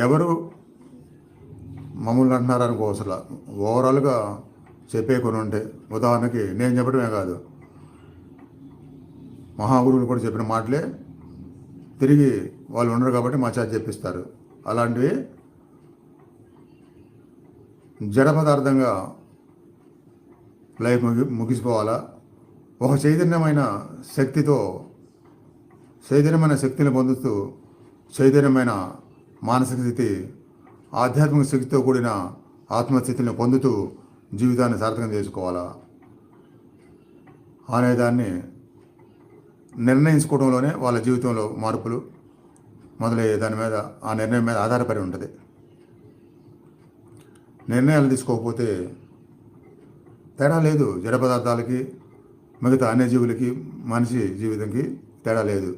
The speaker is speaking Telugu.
ఎవరు మమ్మల్ని అంటున్నారు అనుకో, అసలు ఓవరాల్గా చెప్పే కొన్ని ఉంటాయి. ఉదాహరణకి నేను చెప్పడమే కాదు, మహాగురువులు కూడా చెప్పిన మాటలే తిరిగి వాళ్ళు ఉండరు కాబట్టి మా చేత చెప్పిస్తారు. అలాంటివి జడ పదార్థంగా లైఫ్ ముగిసిపోవాలా, ఒక చైతన్యమైన శక్తిని పొందుతూ చైతన్యమైన మానసిక స్థితి, ఆధ్యాత్మిక శక్తితో కూడిన ఆత్మస్థితిని పొందుతూ జీవితాన్ని సార్థకం చేసుకోవాలా అనేదాన్ని నిర్ణయించుకోవడంలోనే వాళ్ళ జీవితంలో మార్పులు మొదలయ్యే దాని మీద, ఆ నిర్ణయం మీద ఆధారపడి ఉంటుంది. నిర్ణయాలు తీసుకోకపోతే తేడా లేదు. జడ పదార్థాలకి మిగతా అన్య జీవులకి మనిషి జీవితంకి తేడా లేదు.